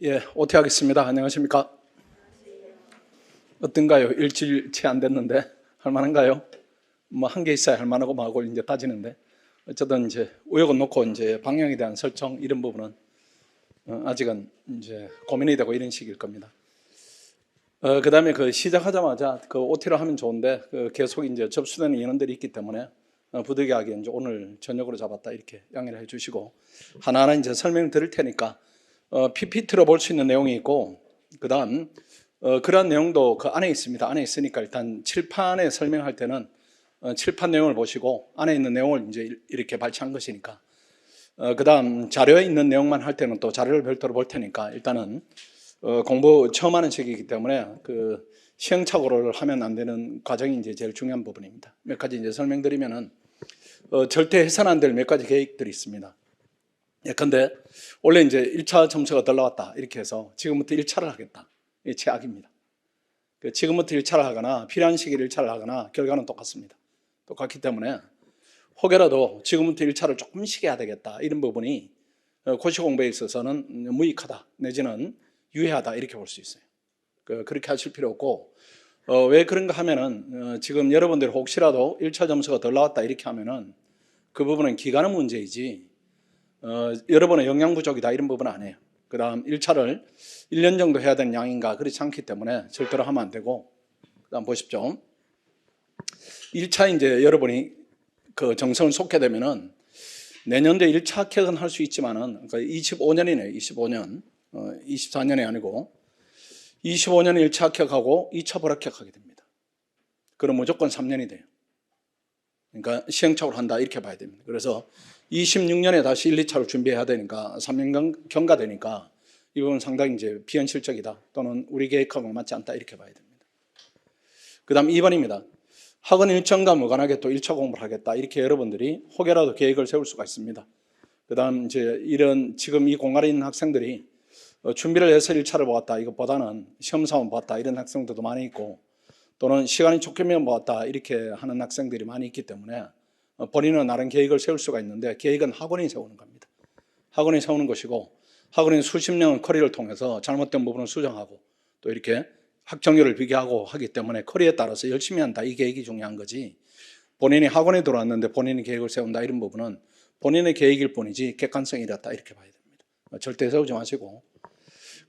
예, 오태하겠습니다. 안녕하십니까? 어떤가요? 일주일 채 안 됐는데 할만한가요? 뭐 한 개 있어야 할만하고 마고 이제 따지는데 어쨌든 이제 우역은 놓고 이제 방향에 대한 설정 이런 부분은 아직은 이제 고민이 되고 이런 시기일 겁니다. 그다음에 그 시작하자마자 그 OT로 하면 좋은데 계속 이제 접수되는 인원들이 있기 때문에 부득이하게 이제 오늘 저녁으로 잡았다 이렇게 양해를 해주시고 하나하나 이제 설명 드릴 테니까 PPT로 볼 수 있는 내용이 있고 그다음 그런 내용도 그 안에 있습니다. 안에 있으니까 일단 칠판에 설명할 때는 칠판 내용을 보시고 안에 있는 내용을 이제 이렇게 발췌한 것이니까 그다음 자료에 있는 내용만 할 때는 또 자료를 별도로 볼 테니까 일단은 공부 처음 하는 시기이기 때문에 그 시행착오를 하면 안 되는 과정이 이제 제일 중요한 부분입니다. 몇 가지 이제 설명드리면은 절대 해서는 안 될 몇 가지 계획들이 있습니다. 예컨대 원래 이제 1차 점수가 덜 나왔다 이렇게 해서 지금부터 1차를 하겠다. 이게 최악입니다. 지금부터 1차를 하거나 필요한 시기를 1차를 하거나 결과는 똑같습니다. 똑같기 때문에 혹여라도 지금부터 1차를 조금씩 해야 되겠다 이런 부분이 고시 공부에 있어서는 무익하다 내지는 유해하다 이렇게 볼 수 있어요. 그렇게 하실 필요 없고 왜 그런가 하면은 지금 여러분들 혹시라도 1차 점수가 덜 나왔다 이렇게 하면은 그 부분은 기간의 문제이지 여러분의 영양 부족이다 이런 부분은 아니에요. 그 다음 1차를 1년 정도 해야 되는 양인가 그렇지 않기 때문에 절대로 하면 안 되고 그 다음 보십시오. 1차 이제 여러분이 그 정성을 쏟게 되면은 내년도에 1차 합격은 할 수 있지만은 그러니까 25년이네요. 25년 24년이 아니고 25년에 1차 합격하고 2차 불합격하게 됩니다. 그럼 무조건 3년이 돼요. 그러니까 시행착오를 한다 이렇게 봐야 됩니다. 그래서 26년에 다시 1, 2차를 준비해야 되니까 3년 경과되니까 이 부분 상당히 이제 비현실적이다 또는 우리 계획하고 맞지 않다 이렇게 봐야 됩니다. 그 다음 2번입니다. 학원 일정과 무관하게 또 1차 공부를 하겠다 이렇게 여러분들이 혹여라도 계획을 세울 수가 있습니다. 그 다음 이제 이런 지금 이 공간에 있는 학생들이 준비를 해서 1차를 보았다 이것보다는 시험사원 보았다 이런 학생들도 많이 있고 또는 시간이 촉되면 보았다 이렇게 하는 학생들이 많이 있기 때문에 본인은 나름 계획을 세울 수가 있는데 계획은 학원이 세우는 겁니다. 학원이 세우는 것이고 학원이 수십 년 커리어를 통해서 잘못된 부분을 수정하고 또 이렇게 학점률을 비교하고 하기 때문에 커리어에 따라서 열심히 한다 이 계획이 중요한 거지 본인이 학원에 들어왔는데 본인이 계획을 세운다 이런 부분은 본인의 계획일 뿐이지 객관성이 이렇다 이렇게 봐야 됩니다. 절대 세우지 마시고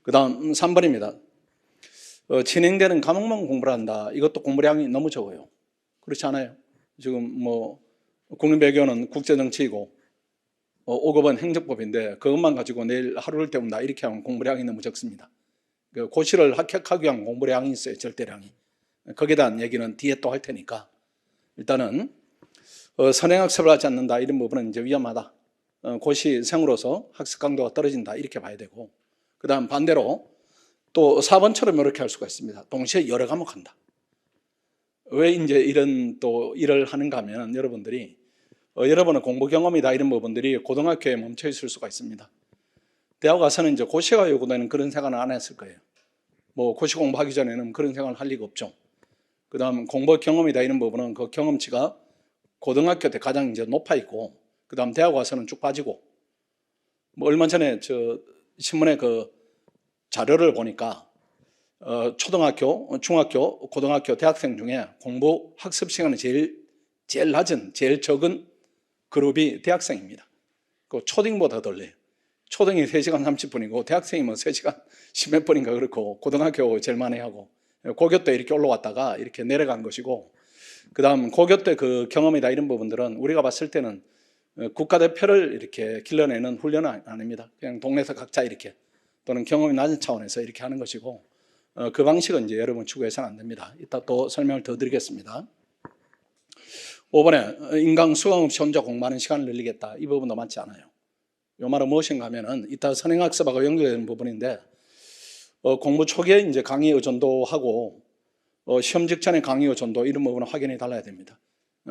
그 다음 3번입니다. 진행되는 과목만 공부를 한다. 이것도 공부량이 너무 적어요. 그렇지 않아요? 지금 뭐 국민배교는 국제정치이고 5급은 행정법인데 그것만 가지고 내일 하루를 때운다 이렇게 하면 공부량이 너무 적습니다. 고시를 합격하기 위한 공부량이 있어요. 절대량이. 거기에 대한 얘기는 뒤에 또 할 테니까 일단은 선행학습을 하지 않는다 이런 부분은 이제 위험하다. 고시생으로서 학습 강도가 떨어진다 이렇게 봐야 되고 그 다음 반대로 또 4번처럼 이렇게 할 수가 있습니다. 동시에 여러 과목 한다. 왜 이제 이런 또 일을 하는가 하면 여러분들이 여러분의 공부 경험이다 이런 부분들이 고등학교에 멈춰 있을 수가 있습니다. 대학 가서는 이제 고시가 요구되는 그런 생각을 안 했을 거예요. 뭐 고시 공부하기 전에는 그런 생각을 할 리가 없죠. 그 다음 공부 경험이다 이런 부분은 그 경험치가 고등학교 때 가장 이제 높아 있고 그 다음 대학 와서는 쭉 빠지고 뭐 얼마 전에 저 신문에 그 자료를 보니까 초등학교, 중학교, 고등학교, 대학생 중에 공부 학습 시간이 제일 낮은, 제일 적은 그룹이 대학생입니다. 그 초딩보다 덜 내요. 초등이 3시간 30분이고 대학생이 뭐 3시간 10몇 분인가 그렇고 고등학교 제일 많이 하고 고교 때 이렇게 올라왔다가 이렇게 내려간 것이고 그 다음 고교 때 그 경험이다 이런 부분들은 우리가 봤을 때는 국가대표를 이렇게 길러내는 훈련은 아닙니다. 그냥 동네에서 각자 이렇게 또는 경험이 낮은 차원에서 이렇게 하는 것이고 그 방식은 이제 여러분 추구해서는 안 됩니다. 이따 또 설명을 더 드리겠습니다. 5번에 인강 수강 없이 혼자 공부하는 시간을 늘리겠다. 이 부분도 맞지 않아요. 이 말은 무엇인가 하면은 이따 선행학습하고 연결되는 부분인데 공부 초기에 이제 강의 의존도하고 시험 직전에 강의 의존도 이런 부분은 확연히 달라야 됩니다.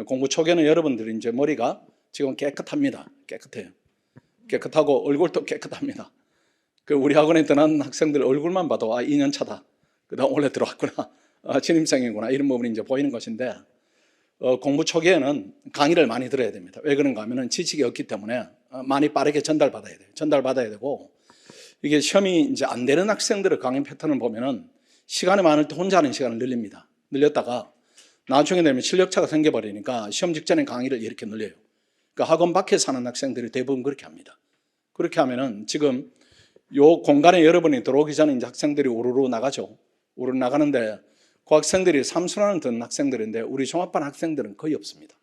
공부 초기에는 여러분들이 이제 머리가 지금 깨끗합니다. 깨끗해요. 깨끗하고 얼굴도 깨끗합니다. 우리 학원에 떠난 학생들 얼굴만 봐도 2년 차다. 그다음 원래 들어왔구나. 신입생이구나. 이런 부분이 이제 보이는 것인데 공부 초기에는 강의를 많이 들어야 됩니다. 왜 그런가 하면은 지식이 없기 때문에 많이 빠르게 전달받아야 돼요. 전달받아야 되고 이게 시험이 이제 안 되는 학생들의 강의 패턴을 보면은 시간이 많을 때 혼자 하는 시간을 늘립니다. 늘렸다가 나중에 되면 실력차가 생겨버리니까 시험 직전에 강의를 이렇게 늘려요. 그러니까 학원 밖에서 하는 학생들이 대부분 그렇게 합니다. 그렇게 하면은 지금 요 공간에 여러분이 들어오기 전에 이제 학생들이 우르르 나가죠. 우르르 나가는데 그 학생들이 삼순환을 듣는 학생들인데 우리 종합반 학생들은 거의 없습니다.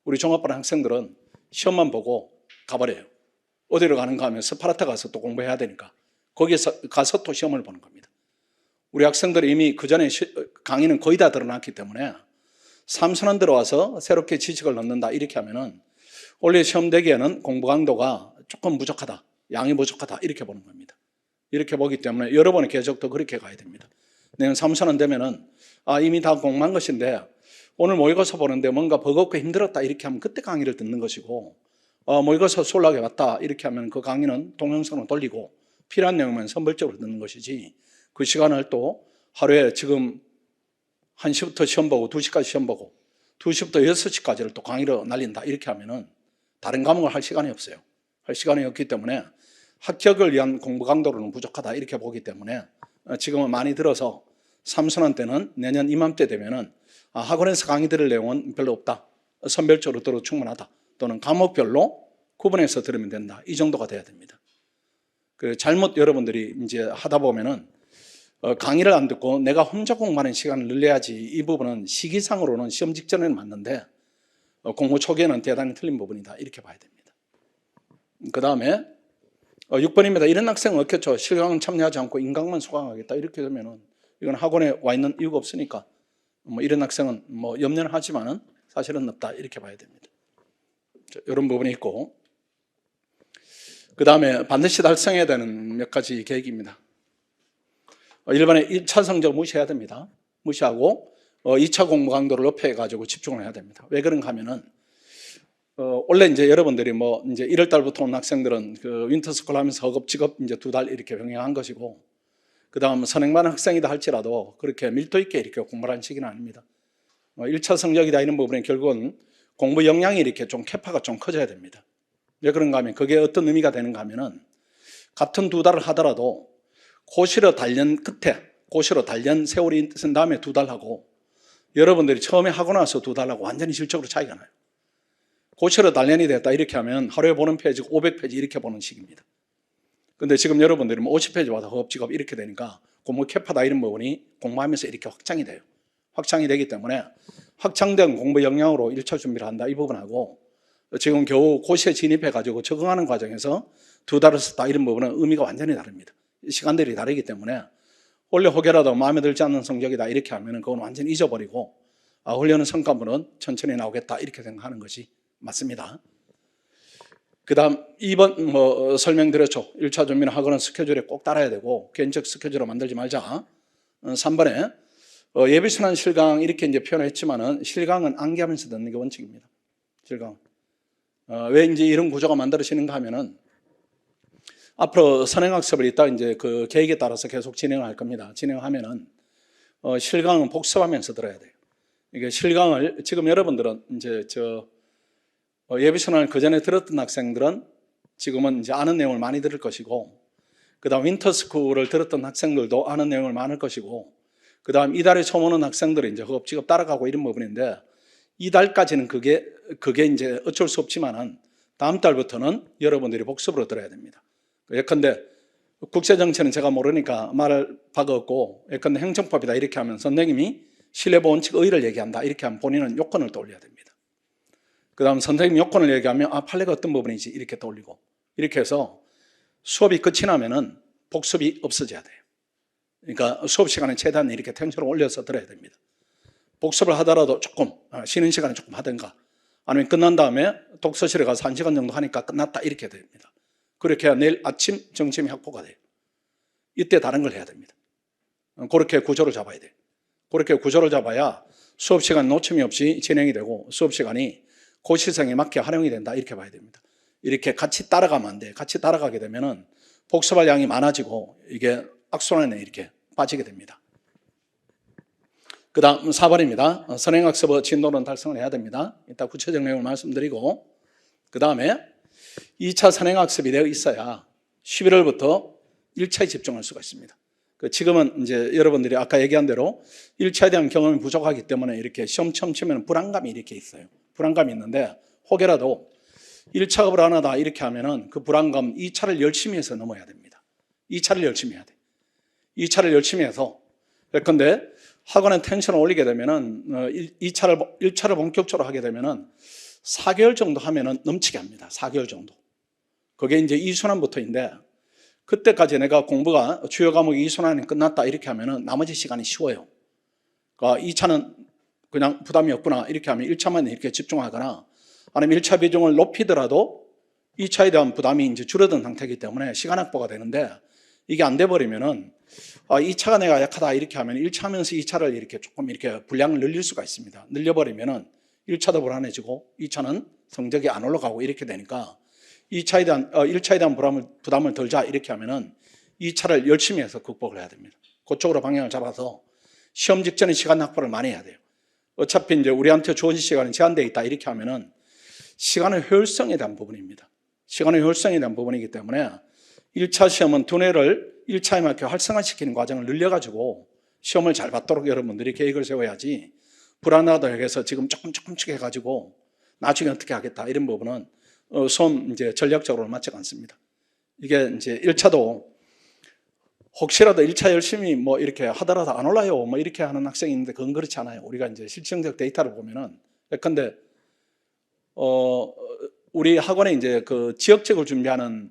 우리 종합반 학생들은 시험만 보고 가버려요. 어디로 가는가 하면 스파르타 가서 또 공부해야 되니까 거기서 가서 또 시험을 보는 겁니다. 우리 학생들이 이미 그 전에 강의는 거의 다 들어놨기 때문에 삼순환 들어와서 새롭게 지식을 넣는다 이렇게 하면은 원래 시험 되기에는 공부 강도가 조금 부족하다, 양이 부족하다 이렇게 보는 겁니다. 이렇게 보기 때문에 여러분의 계적도 그렇게 가야 됩니다. 내년 삼순환 되면은 이미 다 공부한 것인데 오늘 모의고사 보는데 뭔가 버겁고 힘들었다 이렇게 하면 그때 강의를 듣는 것이고 모의고사 수월하게 왔다 이렇게 하면 그 강의는 동영상으로 돌리고 필요한 내용만 선별적으로 듣는 것이지 그 시간을 또 하루에 지금 1시부터 시험 보고 2시까지 시험 보고 2시부터 6시까지를 또 강의로 날린다 이렇게 하면은 다른 과목을 할 시간이 없어요. 할 시간이 없기 때문에 합격을 위한 공부 강도로는 부족하다 이렇게 보기 때문에 지금은 많이 들어서 삼순환 때는 내년 이맘때 되면은 학원에서 강의 들을 내용은 별로 없다. 선별적으로 들어도 충분하다. 또는 과목별로 구분해서 들으면 된다. 이 정도가 돼야 됩니다. 잘못 여러분들이 이제 하다 보면은 강의를 안 듣고 내가 혼자 공부하는 시간을 늘려야지 이 부분은 시기상으로는 시험 직전에는 맞는데 공부 초기에는 대단히 틀린 부분이다. 이렇게 봐야 됩니다. 그 다음에 6번입니다. 이런 학생은 없겠죠. 실강은 참여하지 않고 인강만 수강하겠다. 이렇게 되면은 이건 학원에 와 있는 이유가 없으니까 이런 학생은 염려는 하지만은 사실은 없다. 이렇게 봐야 됩니다. 이런 부분이 있고 그 다음에 반드시 달성해야 되는 몇 가지 계획입니다. 1번에 1차 성적을 무시해야 됩니다. 무시하고 2차 공부 강도를 높여가지고 집중을 해야 됩니다. 왜 그런가 하면은 원래 이제 여러분들이 이제 1월 달부터 온 학생들은 그 윈터스쿨 하면서 허급 직업 이제 2달 이렇게 병행한 것이고 그 다음 선행반 학생이다 할지라도 그렇게 밀도 있게 이렇게 공부를 한 시기는 아닙니다. 1차 성적이다 이런 부분에 결국은 공부 역량이 이렇게 좀 캐파가 좀 커져야 됩니다. 왜 그런가 하면 그게 어떤 의미가 되는가 하면은 같은 2달을 하더라도 고시로 단련 끝에 고시로 단련 세월이 쓴 다음에 2달 하고 여러분들이 처음에 하고 나서 2달 하고 완전히 질적으로 차이가 나요. 고시로 단련이 됐다 이렇게 하면 하루에 보는 페이지가 500페이지 이렇게 보는 식입니다. 근데 지금 여러분들이 50페이지 와서 허업직업 이렇게 되니까 공부 캐파다 이런 부분이 공부하면서 이렇게 확장이 돼요. 확장이 되기 때문에 확장된 공부 역량으로 1차 준비를 한다 이 부분하고 지금 겨우 고시에 진입해가지고 적응하는 과정에서 2달을 썼다 이런 부분은 의미가 완전히 다릅니다. 시간들이 다르기 때문에 원래 혹여라도 마음에 들지 않는 성적이다 이렇게 하면 그건 완전히 잊어버리고 훈련은 성과물은 천천히 나오겠다 이렇게 생각하는 것이 맞습니다. 그 다음 2번 설명드렸죠. 1차 준비는 학원은 스케줄에 꼭 따라야 되고 개인적 스케줄을 만들지 말자. 3번에 예비순환 실강 이렇게 이제 표현했지만은 실강은 암기하면서 듣는 게 원칙입니다. 실강. 왜 이제 이런 구조가 만들어지는가 하면은 앞으로 선행학습을 이따 이제 그 계획에 따라서 계속 진행을 할 겁니다. 진행하면은 실강은 복습하면서 들어야 돼요. 이게 실강을 지금 여러분들은 이제 예비순환을 그 전에 들었던 학생들은 지금은 이제 아는 내용을 많이 들을 것이고, 그 다음 윈터스쿨을 들었던 학생들도 아는 내용을 많을 것이고, 그 다음 이달에 처음 오는 학생들은 이제 허겁지겁 따라가고 이런 부분인데, 이달까지는 그게 이제 어쩔 수 없지만은 다음 달부터는 여러분들이 복습으로 들어야 됩니다. 예컨대 국세정치는 제가 모르니까 말할 바가 없고, 예컨대 행정법이다 이렇게 하면 선생님이 신뢰보 원칙 의의를 얘기한다 이렇게 하면 본인은 요건을 떠올려야 됩니다. 그 다음 선생님 요건을 얘기하면 판례가 어떤 부분이지 이렇게 떠올리고, 이렇게 해서 수업이 끝이 나면은 복습이 없어져야 돼요. 그러니까 수업 시간에 최대한 이렇게 텐션을 올려서 들어야 됩니다. 복습을 하더라도 조금 쉬는 시간에 조금 하든가 아니면 끝난 다음에 독서실에 가서 1시간 정도 하니까 끝났다 이렇게 됩니다. 그렇게 해야 내일 아침 점심이 확보가 돼요. 이때 다른 걸 해야 됩니다. 그렇게 구조를 잡아야 돼요. 그렇게 구조를 잡아야 수업 시간 놓침이 없이 진행이 되고 수업 시간이 고시생에 맞게 활용이 된다 이렇게 봐야 됩니다. 이렇게 같이 따라가면 안 돼. 같이 따라가게 되면은 복습할 양이 많아지고 이게 악순환에 이렇게 빠지게 됩니다. 그 다음 4번입니다. 선행학습의 진도는 달성을 해야 됩니다. 이따 구체적 내용을 말씀드리고, 그 다음에 2차 선행학습이 되어 있어야 11월부터 1차에 집중할 수가 있습니다. 지금은 이제 여러분들이 아까 얘기한 대로 1차에 대한 경험이 부족하기 때문에 이렇게 시험 처음 치면 불안감이 이렇게 있어요. 불안감이 있는데 혹여라도 1차가 불안하다 이렇게 하면은 그 불안감 2차를 열심히 해서 넘어야 됩니다. 2차를 열심히 해야 돼. 2차를 열심히 해서. 그런데 학원에 텐션을 올리게 되면은 1차를 본격적으로 하게 되면은 4개월 정도 하면은 넘치게 합니다. 4개월 정도. 그게 이제 2순환부터인데 그때까지 내가 공부가 주요 과목이 2순환이 끝났다 이렇게 하면은 나머지 시간이 쉬워요. 그러니까 2차는 그냥 부담이 없구나 이렇게 하면 1차만 이렇게 집중하거나 아니면 1차 비중을 높이더라도 2차에 대한 부담이 이제 줄어든 상태이기 때문에 시간 확보가 되는데 이게 안 돼 버리면은 2차가 내가 약하다 이렇게 하면 1차 하면서 2차를 이렇게 조금 이렇게 분량을 늘릴 수가 있습니다. 늘려버리면은 1차도 불안해지고 2차는 성적이 안 올라가고 이렇게 되니까 1차에 대한 부담을 덜자 이렇게 하면은 2차를 열심히 해서 극복을 해야 됩니다. 그쪽으로 방향을 잡아서 시험 직전에 시간 확보를 많이 해야 돼요. 어차피 이제 우리한테 주어진 시간은 제한되어 있다 이렇게 하면은 시간의 효율성에 대한 부분입니다. 시간의 효율성에 대한 부분이기 때문에 1차 시험은 두뇌를 1차에 맞게 활성화시키는 과정을 늘려가지고 시험을 잘 받도록 여러분들이 계획을 세워야지 불안하다 해서 지금 조금씩 해가지고 나중에 어떻게 하겠다 이런 부분은 수험 이제 전략적으로 맞지가 않습니다. 이게 이제 1차도 혹시라도 1차 열심히 뭐 이렇게 하더라도 안 올라요 뭐 이렇게 하는 학생이 있는데 그건 그렇지 않아요. 우리가 이제 실증적 데이터를 보면은 예컨대 우리 학원에 이제 그 지역적으로 준비하는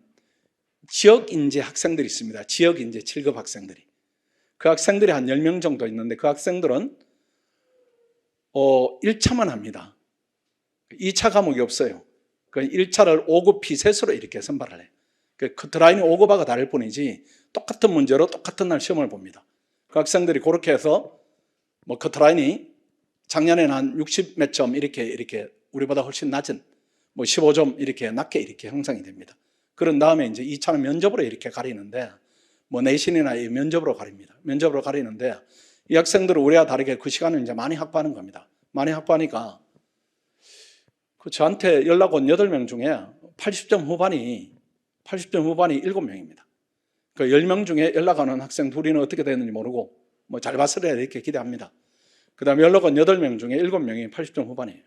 지역인재 학생들이 있습니다. 지역인재 7급 학생들이. 그 학생들이 한 10명 정도 있는데 그 학생들은 1차만 합니다. 2차 과목이 없어요. 그 1차를 5급 피셋으로 이렇게 선발을 해요. 그 커트라인이 5급하고 다를 뿐이지 똑같은 문제로 똑같은 날 시험을 봅니다. 그 학생들이 그렇게 해서 뭐 커트라인이 작년에는 한 60 몇 점 이렇게 우리보다 훨씬 낮은 뭐 15점 이렇게 낮게 이렇게 형성이 됩니다. 그런 다음에 이제 2차는 면접으로 이렇게 가리는데 뭐 내신이나 면접으로 가립니다. 면접으로 가리는데 이 학생들은 우리와 다르게 그 시간을 이제 많이 확보하는 겁니다. 많이 확보하니까 저한테 연락 온 8명 중에 80점 후반이 7명입니다. 그 10명 중에 연락 오는 학생 둘이는 어떻게 됐는지 모르고 뭐 잘 봤으려 이렇게 기대합니다. 그 다음에 연락 온 8명 중에 7명이 80점 후반이에요.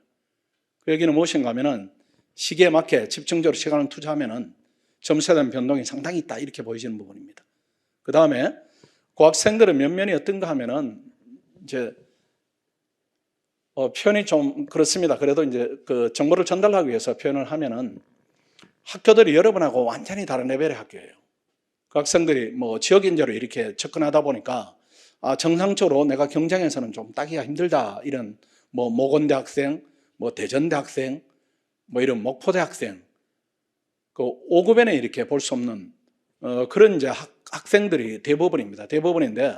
그 얘기는 무엇인가 하면은 시기에 맞게 집중적으로 시간을 투자하면은 점수에 대한 변동이 상당히 있다 이렇게 보여지는 부분입니다. 그 다음에 그 학생들은 몇 면이 어떤가 하면은 이제 표현이 좀 그렇습니다. 그래도 이제 그 정보를 전달하기 위해서 표현을 하면은 학교들이 여러분하고 완전히 다른 레벨의 학교예요. 그 학생들이 뭐 지역인재로 이렇게 접근하다 보니까 정상적으로 내가 경쟁에서는 좀 따기가 힘들다 이런 뭐 모건대 학생, 뭐 대전대 학생, 뭐 이런 목포대 학생, 그 5급에는 이렇게 볼 수 없는 그런 이제 학생들이 대부분입니다. 대부분인데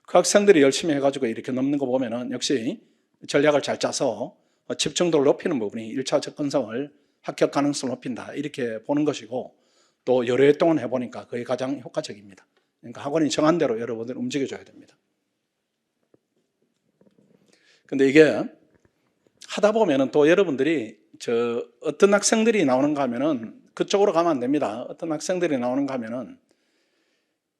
그 학생들이 열심히 해가지고 이렇게 넘는 거 보면은 역시 전략을 잘 짜서 집중도를 높이는 부분이 1차 접근성을 합격 가능성을 높인다 이렇게 보는 것이고 또 여러 해 동안 해보니까 그게 가장 효과적입니다. 그러니까 학원이 정한 대로 여러분들 움직여줘야 됩니다. 근데 이게 하다 보면은 또 여러분들이 어떤 학생들이 나오는가 하면은 그쪽으로 가면 안 됩니다. 어떤 학생들이 나오는가 하면은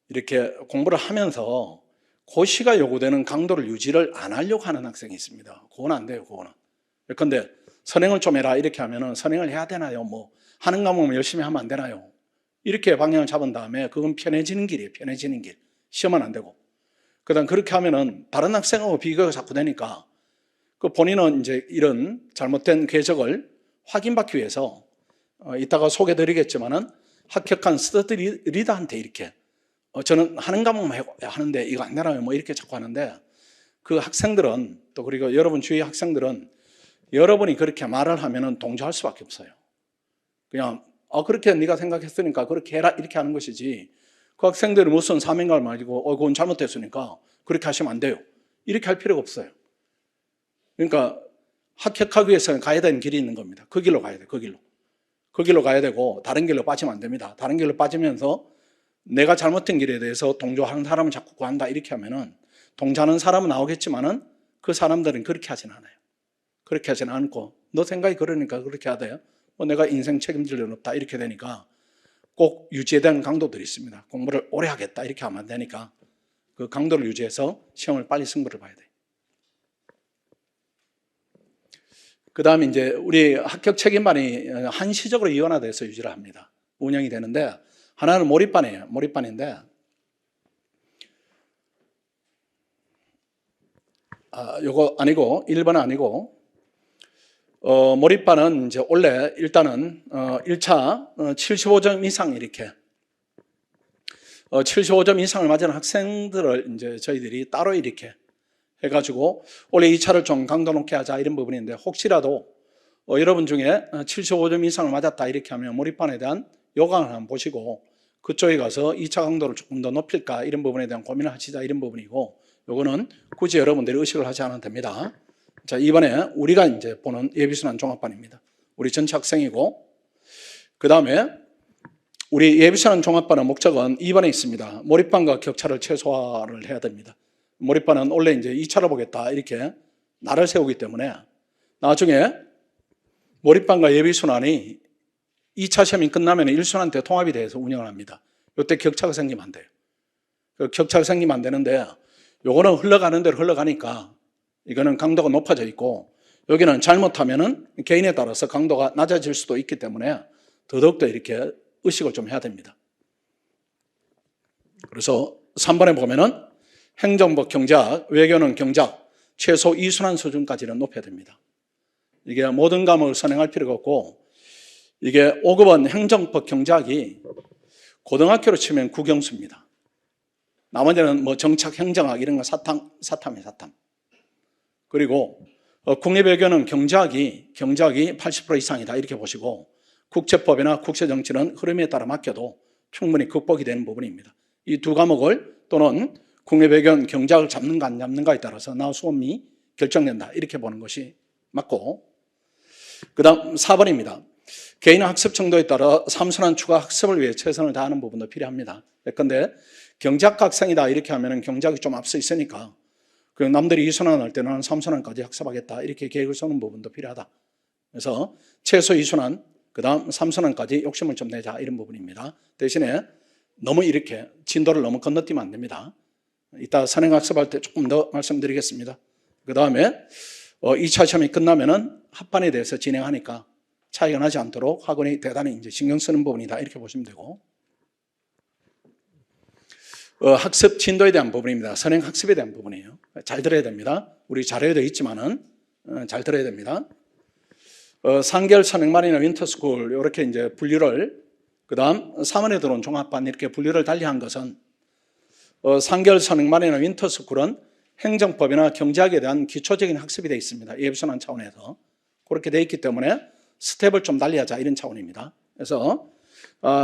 이렇게 공부를 하면서 고시가 요구되는 강도를 유지를 안 하려고 하는 학생이 있습니다. 그건 안 돼요, 그거는. 그런데 선행을 좀 해라 이렇게 하면은 선행을 해야 되나요? 뭐 하는 과목은 열심히 하면 안 되나요? 이렇게 방향을 잡은 다음에 그건 편해지는 길이에요. 편해지는 길. 시험은 안 되고. 그다음 그렇게 하면은 다른 학생하고 비교가 자꾸 되니까 그 본인은 이제 이런 잘못된 궤적을 확인받기 위해서 이따가 소개드리겠지만은 합격한 스터디 리더한테 이렇게 저는 하는 과목만 하는데 이거 안 되나요? 뭐 이렇게 자꾸 하는데 그 학생들은 또 그리고 여러분 주위 학생들은 여러분이 그렇게 말을 하면은 동조할 수밖에 없어요. 그냥 그렇게 네가 생각했으니까 그렇게 해라 이렇게 하는 것이지 그 학생들이 무슨 사명감을 가지고 그건 잘못됐으니까 그렇게 하시면 안 돼요. 이렇게 할 필요가 없어요. 그러니까 합격하기 위해서는 가야 되는 길이 있는 겁니다. 그 길로 가야 돼요. 그 길로. 그 길로 가야 되고 다른 길로 빠지면 안 됩니다. 다른 길로 빠지면서 내가 잘못된 길에 대해서 동조하는 사람을 자꾸 구한다 이렇게 하면은 동조하는 사람은 나오겠지만은 그 사람들은 그렇게 하진 않아요. 그렇게 하진 않고 너 생각이 그러니까 그렇게 하대요. 내가 인생 책임질 일 없다 이렇게 되니까 꼭 유지해야 되는 강도들이 있습니다. 공부를 오래 하겠다 이렇게 하면 안 되니까 그 강도를 유지해서 시험을 빨리 승부를 봐야 돼요. 그 다음에 이제 우리 합격 책임반이 한시적으로 이원화돼서 유지를 합니다. 운영이 되는데 하나는 몰입반이에요. 몰입반인데 요거 아니고 1번 아니고 몰입반은 이제 원래 일단은 1차 75점 이상 이렇게 75점 이상을 맞은 학생들을 이제 저희들이 따로 이렇게 해가지고 원래 2차를 좀 강도 높게 하자 이런 부분인데 혹시라도 여러분 중에 75점 이상을 맞았다 이렇게 하면 몰입반에 대한 요강을 한번 보시고 그쪽에 가서 2차 강도를 조금 더 높일까 이런 부분에 대한 고민을 하시자 이런 부분이고 요거는 굳이 여러분들이 의식을 하지 않아도 됩니다. 자, 이번에 우리가 이제 보는 예비순환 종합반입니다. 우리 전체 학생이고 그 다음에 우리 예비순환 종합반의 목적은 2번에 있습니다. 몰입반과 격차를 최소화를 해야 됩니다. 몰입반은 원래 이제 2차를 보겠다 이렇게 날을 세우기 때문에 나중에 몰입반과 예비순환이 2차 시험이 끝나면 1순환 때 통합이 돼서 운영을 합니다. 이때 격차가 생기면 안 돼요. 그 격차가 생기면 안 되는데 요거는 흘러가는 대로 흘러가니까 이거는 강도가 높아져 있고 여기는 잘못하면은 개인에 따라서 강도가 낮아질 수도 있기 때문에 더더욱더 이렇게 의식을 좀 해야 됩니다. 그래서 3번에 보면은 행정법 경작, 외교는 경작, 최소 2순환 수준까지는 높여야 됩니다. 이게 모든 과목을 선행할 필요가 없고 이게 5급은 행정법 경작이 고등학교로 치면 국영수입니다. 나머지는 뭐 정착, 행정학 이런 거 사탐이에요, 사탐. 그리고 국립외교는 경작이 80% 이상이다 이렇게 보시고 국제법이나 국제정치는 흐름에 따라 맡겨도 충분히 극복이 되는 부분입니다. 이 두 과목을 또는 국립외교는 경작을 잡는가 안 잡는가에 따라서 나우 수험이 결정된다 이렇게 보는 것이 맞고 그 다음 4번입니다. 개인 학습 정도에 따라 3순환 추가 학습을 위해 최선을 다하는 부분도 필요합니다. 그런데 경작 학생이다 이렇게 하면 경작이 좀 앞서 있으니까 남들이 2순환 할 때는 3순환까지 학습하겠다 이렇게 계획을 세우는 부분도 필요하다. 그래서 최소 2순환 그 다음 3순환까지 욕심을 좀 내자 이런 부분입니다. 대신에 너무 이렇게 진도를 너무 건너뛰면 안 됩니다. 이따 선행학습할 때 조금 더 말씀드리겠습니다. 그 다음에 2차 시험이 끝나면은 합반에 대해서 진행하니까 차이가 나지 않도록 학원이 대단히 이제 신경 쓰는 부분이다 이렇게 보시면 되고 학습 진도에 대한 부분입니다. 선행학습에 대한 부분이에요. 잘 들어야 됩니다. 우리 잘해야 되어 있지만은 잘 들어야 됩니다. 3개월 선행반이나 윈터스쿨 이렇게 이제 분류를 그 다음 3원에 들어온 종합반 이렇게 분류를 달리한 것은 3개월 선행반이나 윈터스쿨은 행정법이나 경제학에 대한 기초적인 학습이 되어 있습니다. 예비순환 차원에서 그렇게 되어 있기 때문에 스텝을 좀 달리하자 이런 차원입니다. 그래서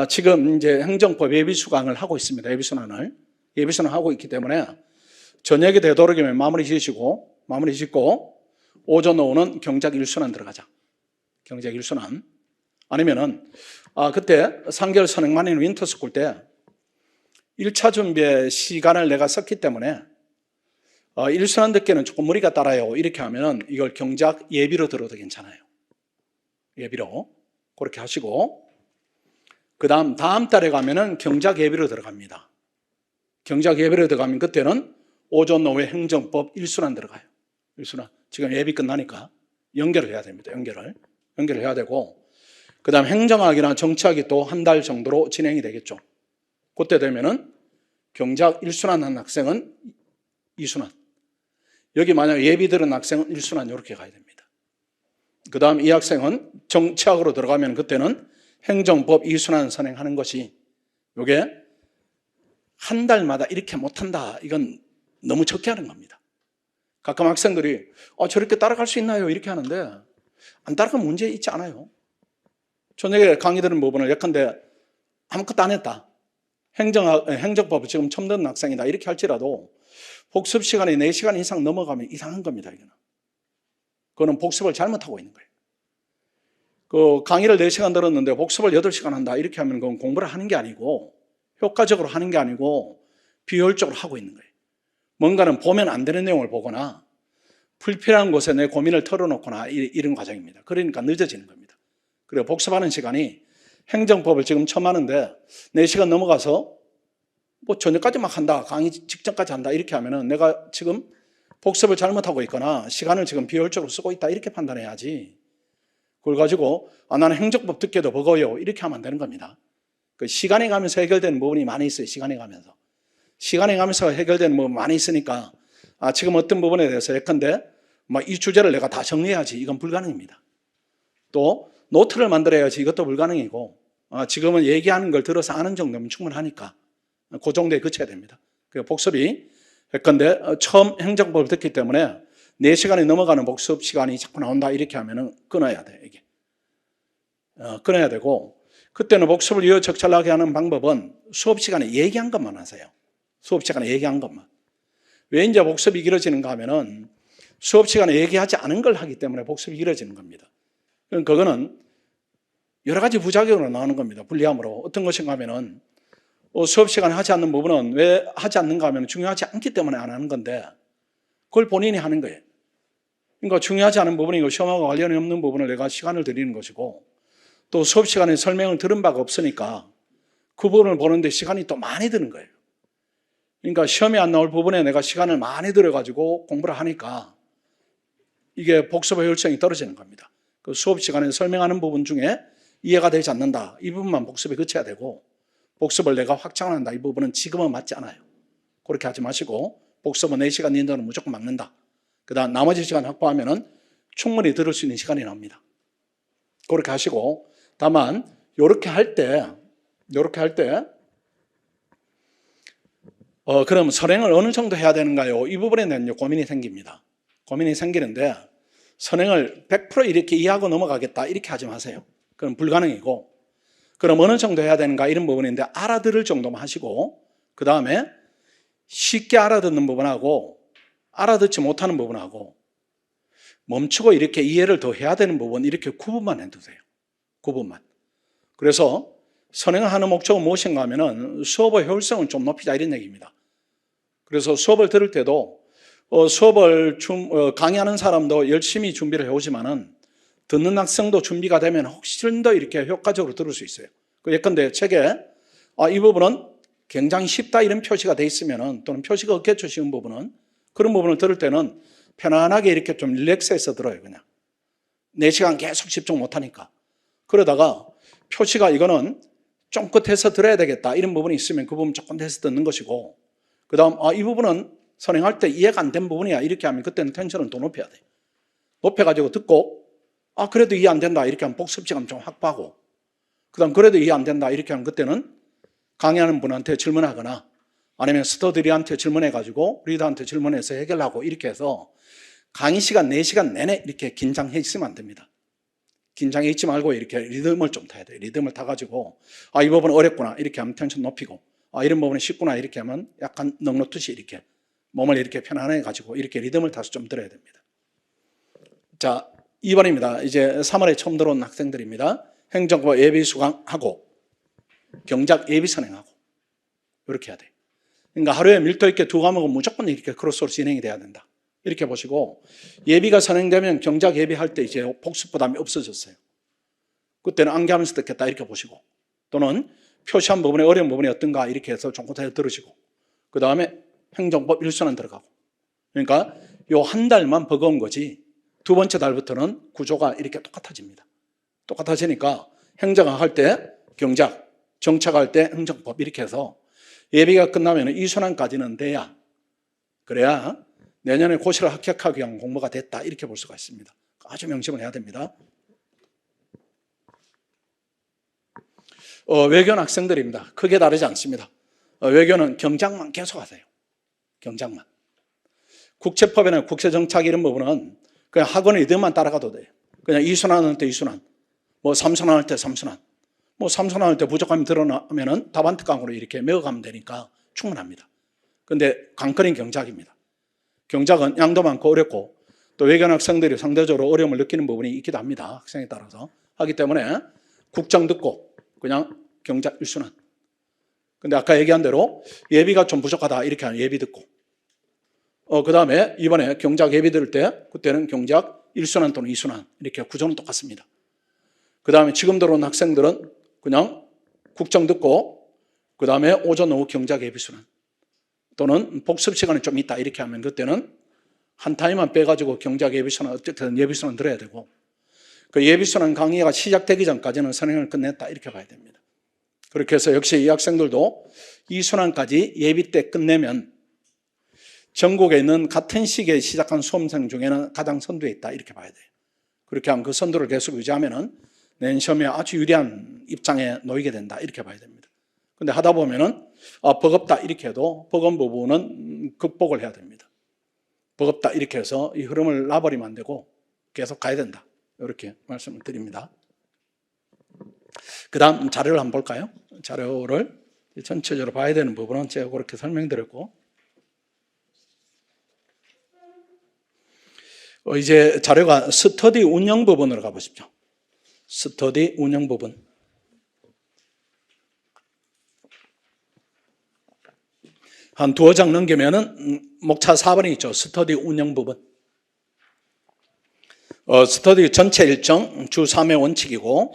지금 이제 행정법 예비수강을 하고 있습니다. 예비순환을 하고 있기 때문에 저녁이 되도록이면 마무리 짓고 오전 오후는 경작 1순환 들어가자. 경작 1순환. 아니면은 그때 3개월 선행반인 윈터스쿨 때 1차 준비에 시간을 내가 썼기 때문에 1순환 듣기에는 조금 무리가 따라요. 이렇게 하면은 이걸 경작 예비로 들어도 괜찮아요. 예비로 그렇게 하시고 그 다음 달에 가면은 경작 예비로 들어갑니다. 경작 예비로 들어가면 그때는 오전 오후에 행정법 1순환 들어가요. 1순환. 지금 예비 끝나니까 연결을 해야 됩니다. 연결을 해야 되고 그 다음 행정학이나 정치학이 또 한 달 정도로 진행이 되겠죠. 그때 되면은 경작 1순환 한 학생은 2순환. 여기 만약 예비 들은 학생은 1순환 이렇게 가야 됩니다. 그 다음 이 학생은 정치학으로 들어가면 그때는 행정법 2순환 선행하는 것이 이게 한 달마다 이렇게 못한다. 이건 너무 적게 하는 겁니다. 가끔 학생들이 저렇게 따라갈 수 있나요? 이렇게 하는데 안 따라가면 문제 있지 않아요. 저녁에 강의 들은 부분을 예컨대 아무것도 안 했다. 행정법을 지금 처음 듣는 학생이다. 이렇게 할지라도 복습 시간이 4시간 이상 넘어가면 이상한 겁니다. 이거는. 그거는 복습을 잘못하고 있는 거예요. 그 강의를 4시간 들었는데 복습을 8시간 한다. 이렇게 하면 그건 공부를 하는 게 아니고 효과적으로 하는 게 아니고 비효율적으로 하고 있는 거예요. 뭔가는 보면 안 되는 내용을 보거나 불필요한 곳에 내 고민을 털어놓거나 이런 과정입니다. 그러니까 늦어지는 겁니다. 그리고 복습하는 시간이 행정법을 지금 처음 하는데 4시간 넘어가서 뭐 저녁까지 막 한다, 강의 직전까지 한다 이렇게 하면은 내가 지금 복습을 잘못하고 있거나 시간을 지금 비효율적으로 쓰고 있다 이렇게 판단해야지, 그걸 가지고 나는 행정법 듣기도 버거워요 이렇게 하면 안 되는 겁니다. 그 시간이 가면서 해결되는 부분이 많이 있어요. 시간이 가면서 해결되는 부분이 많이 있으니까 지금 어떤 부분에 대해서 예컨대 이 주제를 내가 다 정리해야지, 이건 불가능입니다. 또 노트를 만들어야지, 이것도 불가능이고, 지금은 얘기하는 걸 들어서 아는 정도면 충분하니까 그 정도에 그쳐야 됩니다. 그 복습이 예컨대 처음 행정법을 듣기 때문에 4시간이 넘어가는 복습 시간이 자꾸 나온다 이렇게 하면은 끊어야 돼. 이게 끊어야 되고, 그때는 복습을 이어 적절하게 하는 방법은 수업 시간에 얘기한 것만 하세요. 수업 시간에 얘기한 것만. 왜 이제 복습이 길어지는가 하면은 수업 시간에 얘기하지 않은 걸 하기 때문에 복습이 길어지는 겁니다. 그거는 여러 가지 부작용으로 나오는 겁니다. 불리함으로. 어떤 것인가 하면은 수업 시간에 하지 않는 부분은 왜 하지 않는가 하면 중요하지 않기 때문에 안 하는 건데, 그걸 본인이 하는 거예요. 그러니까 중요하지 않은 부분이고 시험하고 관련이 없는 부분을 내가 시간을 들이는 것이고, 또 수업 시간에 설명을 들은 바가 없으니까 그 부분을 보는데 시간이 또 많이 드는 거예요. 그러니까 시험에 안 나올 부분에 내가 시간을 많이 들여가지고 공부를 하니까 이게 복습의 효율성이 떨어지는 겁니다. 그 수업 시간에 설명하는 부분 중에 이해가 되지 않는다, 이 부분만 복습에 그쳐야 되고, 복습을 내가 확장한다, 이 부분은 지금은 맞지 않아요. 그렇게 하지 마시고 복습은 4시간 이내는 무조건 막는다. 그 다음 나머지 시간 확보하면은 충분히 들을 수 있는 시간이 나옵니다. 그렇게 하시고, 다만 이렇게 할 때 그럼 선행을 어느 정도 해야 되는가요? 이 부분에 대한 고민이 생깁니다. 고민이 생기는데, 선행을 100% 이렇게 이해하고 넘어가겠다 이렇게 하지 마세요. 그럼 불가능이고, 그럼 어느 정도 해야 되는가 이런 부분인데, 알아들을 정도만 하시고, 그 다음에 쉽게 알아듣는 부분하고 알아듣지 못하는 부분하고 멈추고 이렇게 이해를 더 해야 되는 부분, 이렇게 구분만 해두세요. 구분만. 그래서 선행을 하는 목적은 무엇인가 하면은 수업의 효율성을 좀 높이자 이런 얘기입니다. 그래서 수업을 들을 때도 수업을 강의하는 사람도 열심히 준비를 해오지만은 듣는 학생도 준비가 되면 훨씬 더 이렇게 효과적으로 들을 수 있어요. 예컨대 책에 이 부분은 굉장히 쉽다 이런 표시가 돼 있으면은, 또는 표시가 없겠죠, 쉬운 부분은. 그런 부분을 들을 때는 편안하게 이렇게 좀 릴렉스해서 들어요. 그냥 4시간 계속 집중 못하니까. 그러다가 표시가 이거는 좀 끝에서 들어야 되겠다 이런 부분이 있으면 그 부분 조금 해서 듣는 것이고, 그 다음 이 부분은 선행할 때 이해가 안 된 부분이야 이렇게 하면 그때는 텐션을 더 높여야 돼요. 높여가지고 듣고 그래도 이해 안 된다 이렇게 하면 복습 시간 좀 확보하고, 그 다음 그래도 이해 안 된다 이렇게 하면 그때는 강의하는 분한테 질문하거나 아니면 스터디리한테 질문해가지고 리더한테 질문해서 해결하고, 이렇게 해서 강의 시간 4시간 내내 이렇게 긴장해 있으면 안 됩니다. 긴장해 있지 말고 이렇게 리듬을 좀 타야 돼요. 리듬을 타가지고 이 부분은 어렵구나 이렇게 하면 텐션 높이고, 이런 부분은 쉽구나 이렇게 하면 약간 넉넉듯이 이렇게 몸을 이렇게 편안해 가지고 이렇게 리듬을 타서 좀 들어야 됩니다. 자, 2번입니다. 이제 3월에 처음 들어온 학생들입니다. 행정법 예비 수강하고 경작 예비 선행하고 이렇게 해야 돼요. 그러니까 하루에 밀도 있게 2과목은 무조건 이렇게 크로스로 진행이 돼야 된다. 이렇게 보시고, 예비가 선행되면 경작 예비할 때 이제 복습 부담이 없어졌어요. 그때는 암기하면서 듣겠다 이렇게 보시고, 또는 표시한 부분에 어려운 부분이 어떤가 이렇게 해서 종고타에 들으시고, 그 다음에 행정법 1순환 들어가고. 그러니까 요 한 달만 버거운 거지, 두 번째 달부터는 구조가 이렇게 똑같아집니다. 똑같아지니까 행정학 할 때 경작, 정착할 때 행정법 이렇게 해서 예비가 끝나면 2순환까지는 돼야, 그래야 내년에 고시를 합격하기 위한 공부가 됐다 이렇게 볼 수가 있습니다. 아주 명심을 해야 됩니다. 외교는 학생들입니다. 크게 다르지 않습니다. 외교는 경작만 계속 하세요. 경작만. 국제법이나 국제정착 이런 부분은 그냥 학원의 리듬만 따라가도 돼요. 그냥 2순환 할 때 2순환, 뭐 3순환 할 때 3순환, 뭐 3순환 할 때 부족함이 드러나면은 답안 특강으로 이렇게 메워가면 되니까 충분합니다. 근데 강건인 경작입니다. 경작은 양도 많고 어렵고 또 외교관 학생들이 상대적으로 어려움을 느끼는 부분이 있기도 합니다. 학생에 따라서. 하기 때문에 국정 듣고 그냥 경작 1순환. 근데 아까 얘기한 대로 예비가 좀 부족하다 이렇게 하면 예비 듣고, 그 다음에 이번에 경작 예비 들을 때 그때는 경작 1순환 또는 2순환 이렇게 구조는 똑같습니다. 그 다음에 지금 들어온 학생들은 그냥 국정 듣고 그 다음에 오전 오후 경제학 예비순환 또는 복습 시간이 좀 있다 이렇게 하면 그때는 한 타임만 빼가지고 경제학 예비순환 어쨌든 예비순환 들어야 되고 그 예비순환 강의가 시작되기 전까지는 선행을 끝냈다 이렇게 봐야 됩니다. 그렇게 해서 역시 이 학생들도 이 순환까지 예비 때 끝내면 전국에 있는 같은 시기에 시작한 수험생 중에는 가장 선두에 있다 이렇게 봐야 돼요. 그렇게 하면 그 선두를 계속 유지하면은 내년 시험에 아주 유리한 입장에 놓이게 된다 이렇게 봐야 됩니다. 근데 하다 보면은 버겁다 이렇게 해도 버거운 부분은 극복을 해야 됩니다. 버겁다 이렇게 해서 이 흐름을 놔버리면 안 되고 계속 가야 된다. 이렇게 말씀을 드립니다. 그 다음 자료를 한번 볼까요? 자료를 전체적으로 봐야 되는 부분은 제가 그렇게 설명드렸고 이제 자료가 스터디 운영 부분으로 가보십시오. 스터디 운영 부분. 한 두어 장 넘기면은 목차 4번이 있죠. 스터디 운영 부분. 스터디 전체 일정 주 3회 원칙이고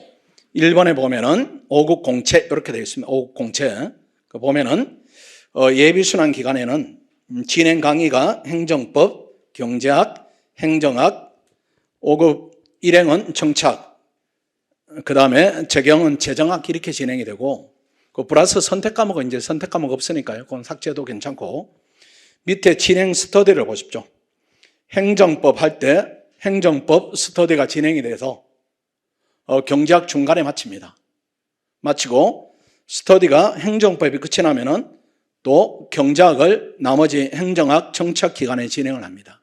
1번에 보면은 5급 공채 이렇게 되어 있습니다. 5급 공채. 보면은 예비순환 기간에는 진행 강의가 행정법, 경제학, 행정학, 5급 일행은 정치학, 그 다음에 재경은 재정학 이렇게 진행이 되고 그 플러스 선택 과목은 이제 선택 과목 없으니까요. 그건 삭제도 괜찮고 밑에 진행 스터디를 보십시오. 행정법 할 때 행정법 스터디가 진행이 돼서 경제학 중간에 마칩니다. 마치고 스터디가 행정법이 끝이 나면은 또 경제학을 나머지 행정학, 정치학 기간에 진행을 합니다.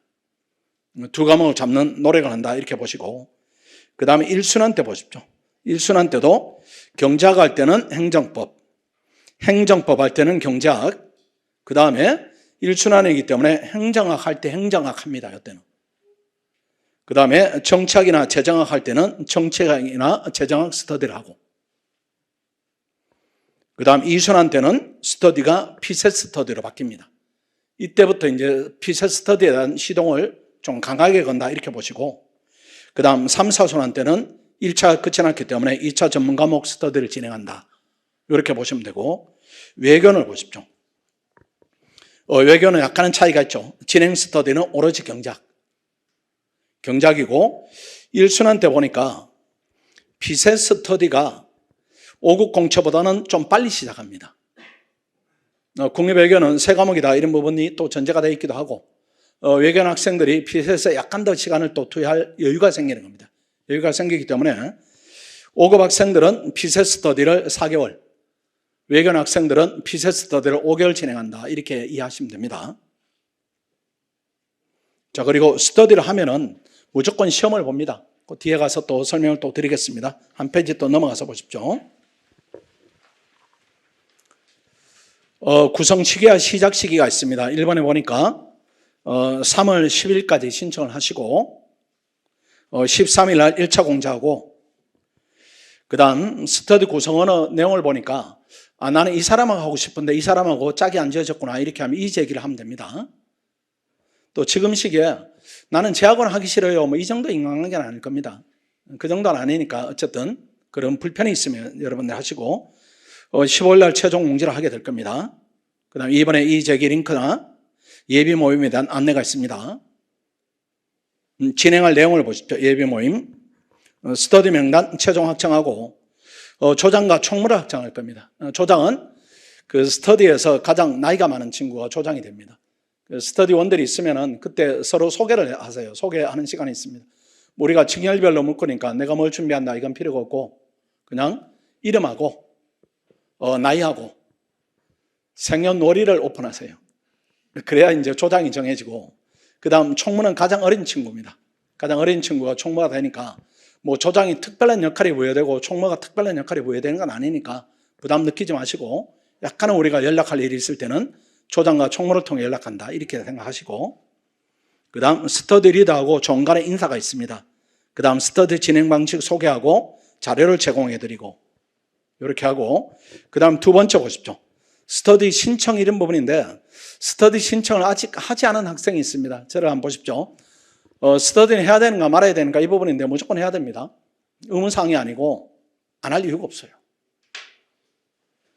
두 과목을 잡는 노력을 한다 이렇게 보시고 그 다음에 1순환 때 보십시오. 1순환 때도 경제학 할 때는 행정법, 행정법 할 때는 경제학, 그 다음에 1순환이기 때문에 행정학 할 때 행정학 합니다. 이때는. 그 다음에 정치학이나 재정학 할 때는 정치학이나 재정학 스터디를 하고 그 다음 2순환 때는 스터디가 피셋 스터디로 바뀝니다. 이때부터 이제 피셋 스터디에 대한 시동을 좀 강하게 건다 이렇게 보시고 그 다음 3, 4순환 때는 1차가 끝이 났기 때문에 2차 전문 과목 스터디를 진행한다. 이렇게 보시면 되고 외견을 보십시오. 외견은 약간은 차이가 있죠. 진행 스터디는 오로지 경작이고 1순환 때 보니까 피셋 스터디가 5급 공채보다는 좀 빨리 시작합니다. 국립외견은 세 과목이다 이런 부분이 또 전제가 되어 있기도 하고 외견 학생들이 피셋에 약간 더 시간을 또 투여할 여유가 생기는 겁니다. 여유가 생기기 때문에 5급 학생들은 피셋 스터디를 4개월, 외견 학생들은 피셋 스터디를 5개월 진행한다 이렇게 이해하시면 됩니다. 자, 그리고 스터디를 하면은 무조건 시험을 봅니다. 그 뒤에 가서 또 설명을 또 드리겠습니다. 한 페이지 또 넘어가서 보십시오. 구성 시기와 시작 시기가 있습니다. 1번에 보니까 3월 10일까지 신청을 하시고 13일 날 1차 공지하고 그 다음 스터디 구성원의 내용을 보니까 나는 이 사람하고 하고 싶은데 이 사람하고 짝이 안 지어졌구나 이렇게 하면 이의 제기를 하면 됩니다. 또 지금 시기에 나는 재학원 하기 싫어요 뭐 이 정도 인간관계는 아닐 겁니다. 그 정도는 아니니까 어쨌든 그런 불편이 있으면 여러분들 하시고 15일 날 최종 공지를 하게 될 겁니다. 그 다음 이번에 이의 제기 링크나 예비 모임에 대한 안내가 있습니다. 진행할 내용을 보십시오. 예비 모임 스터디 명단 최종 확정하고 조장과 총무를 확정할 겁니다. 조장은 그 스터디에서 가장 나이가 많은 친구가 조장이 됩니다. 스터디원들이 있으면은 그때 서로 소개를 하세요. 소개하는 시간이 있습니다. 우리가 층열별로 묶으니까 내가 뭘 준비한다 이건 필요가 없고 그냥 이름하고 나이하고 생년월일을 오픈하세요. 그래야 이제 조장이 정해지고 그 다음 총무는 가장 어린 친구입니다. 가장 어린 친구가 총무가 되니까 뭐 조장이 특별한 역할이 부여되고 총무가 특별한 역할이 부여되는 건 아니니까 부담 느끼지 마시고 약간은 우리가 연락할 일이 있을 때는 조장과 총무를 통해 연락한다 이렇게 생각하시고 그 다음 스터디 리더하고 중간에 인사가 있습니다. 그 다음 스터디 진행 방식 소개하고 자료를 제공해드리고 이렇게 하고 그 다음 두 번째 보십시오. 스터디 신청 이런 부분인데 스터디 신청을 아직 하지 않은 학생이 있습니다. 저를 한번 보십시오. 스터디는 해야 되는가 말아야 되는가 이 부분인데 무조건 해야 됩니다. 의문사항이 아니고 안 할 이유가 없어요.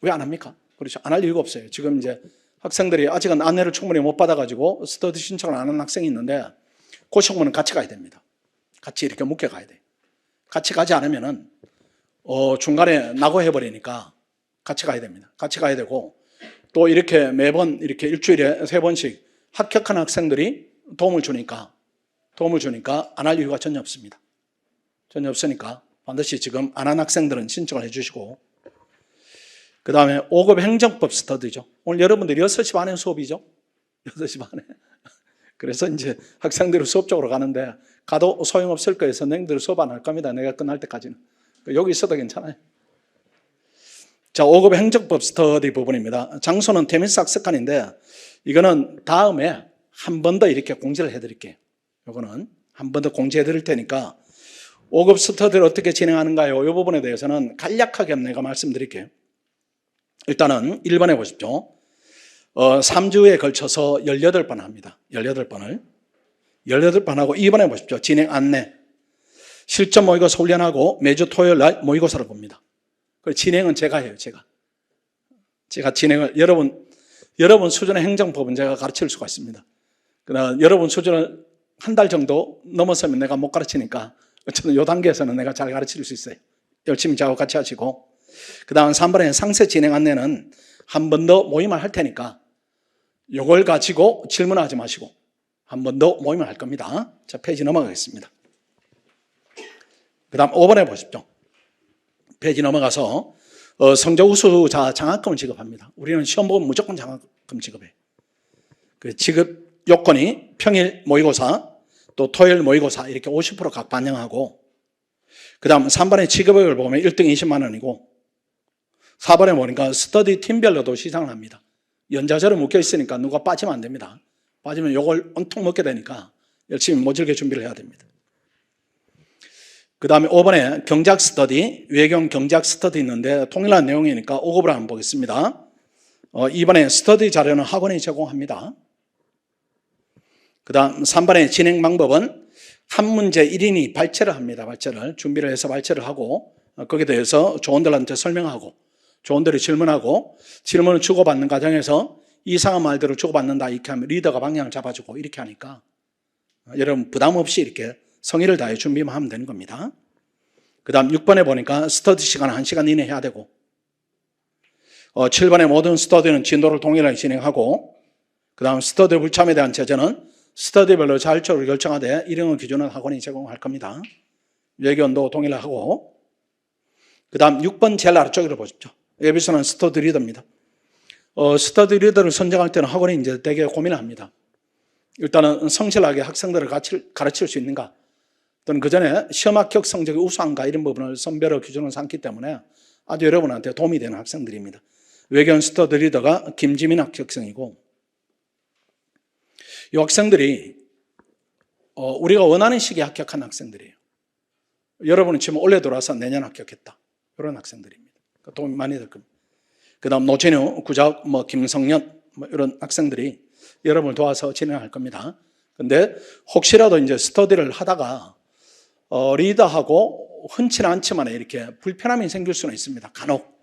왜 안 합니까? 그렇죠. 안 할 이유가 없어요. 지금 이제 학생들이 아직은 안내를 충분히 못 받아가지고 스터디 신청을 안 한 학생이 있는데 그 친구는 같이 가야 됩니다. 같이 이렇게 묶여 가야 돼요. 같이 가지 않으면은 중간에 낙오해버리니까 같이 가야 됩니다. 같이 가야 되고 또 이렇게 매번 이렇게 일주일에 3번씩 합격한 학생들이 도움을 주니까 안 할 이유가 전혀 없습니다. 전혀 없으니까 반드시 지금 안 한 학생들은 신청을 해주시고 그 다음에 5급 행정법 스터디죠. 오늘 여러분들이 6시 반에 수업이죠. 6시 반에. 그래서 이제 학생들이 수업 쪽으로 가는데 가도 소용없을 거예요. 선생님들 수업 안 할 겁니다. 내가 끝날 때까지는. 여기 있어도 괜찮아요. 자, 5급 행정법 스터디 부분입니다. 장소는 테미스 학습관인데 이거는 다음에 한 번 더 이렇게 공지를 해드릴게요. 이거는 한 번 더 공지해 드릴 테니까 5급 스터디를 어떻게 진행하는가요? 이 부분에 대해서는 간략하게 내가 말씀드릴게요. 일단은 1번에 보십시오. 3주에 걸쳐서 18번 합니다. 18번을. 18번 하고 2번에 보십시오. 진행 안내. 실전 모의고사 훈련하고 매주 토요일 날 모의고사를 봅니다. 그리고 진행은 제가 해요. 제가 진행을 여러분 수준의 행정법은 제가 가르칠 수가 있습니다. 그러나 여러분 수준을 한 달 정도 넘어서면 내가 못 가르치니까 어쨌든 이 단계에서는 내가 잘 가르칠 수 있어요. 열심히 저하고 같이 하시고 그 다음 3번에 상세 진행 안내는 한 번 더 모임을 할 테니까 이걸 가지고 질문하지 마시고 한 번 더 모임을 할 겁니다. 자, 페이지 넘어가겠습니다. 그 다음 5번에 보십시오. 페이지 넘어가서 성적 우수자 장학금을 지급합니다. 우리는 시험 보면 무조건 장학금 지급해요. 그 지급 요건이 평일 모의고사 또 토요일 모의고사 이렇게 50%각 반영하고 그 다음 3번의 지급액을 보면 1등 20만 원이고 4번에 보니까 스터디 팀별로도 시상을 합니다. 연자제로 묶여 있으니까 누가 빠지면 안 됩니다. 빠지면 이걸 온통 먹게 되니까 열심히 모질게 준비를 해야 됩니다. 그 다음에 5번에 경작 스터디, 외경 경작 스터디 있는데 통일한 내용이니까 5급으로 한번 보겠습니다. 2번에 스터디 자료는 학원이 제공합니다. 그 다음 3번의 진행 방법은 한 문제 1인이 발제를 합니다. 발제를 준비를 해서 발제를 하고 거기에 대해서 조원들한테 설명하고 조원들이 질문하고 질문을 주고받는 과정에서 이상한 말들을 주고받는다 이렇게 하면 리더가 방향을 잡아주고 이렇게 하니까 여러분 부담 없이 이렇게 성의를 다해 준비만 하면 되는 겁니다. 그 다음 6번에 보니까 스터디 시간 1시간 이내 해야 되고 7번에 모든 스터디는 진도를 동일하게 진행하고 그 다음 스터디 불참에 대한 제재는 스터디별로 자율적으로 결정하되 일행의 기준은 학원이 제공할 겁니다. 외견도 동일하고 그 다음 6번 제일 아래쪽으로 보십시오. 여기서는 스터디 리더입니다. 스터디 리더를 선정할 때는 학원이 이제 되게 고민을 합니다. 일단은 성실하게 학생들을 가르칠 수 있는가 또는 그 전에 시험 합격 성적이 우수한가 이런 부분을 선별의 기준으로 삼기 때문에 아주 여러분한테 도움이 되는 학생들입니다. 외견 스터디 리더가 김지민 합격생이고 이 학생들이 우리가 원하는 시기에 합격한 학생들이에요. 여러분은 지금 올해 들어와서 내년 합격했다. 이런 학생들입니다. 도움이 많이 될 겁니다. 그 다음 노진우, 구작, 김성년 이런 학생들이 여러분을 도와서 진행할 겁니다. 근데 혹시라도 이제 스터디를 하다가 리더하고 흔치는 않지만 이렇게 불편함이 생길 수는 있습니다. 간혹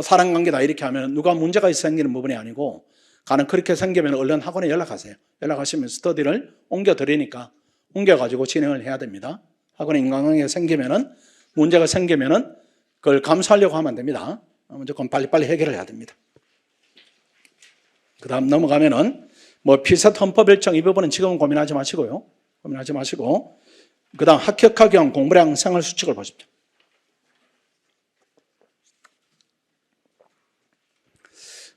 사람 관계다 이렇게 하면 누가 문제가 있어 생기는 부분이 아니고 간혹 그렇게 생기면 얼른 학원에 연락하세요. 연락하시면 스터디를 옮겨드리니까 옮겨가지고 진행을 해야 됩니다. 학원에 인간관계가 생기면은 문제가 생기면은 그걸 감수하려고 하면 안 됩니다. 무조건 빨리빨리 해결을 해야 됩니다. 그 다음 넘어가면은 피셋 헌법 일정 이 부분은 지금은 고민하지 마시고요. 고민하지 마시고 그 다음 합격하기 위한 공부량 생활 수칙을 보십시오.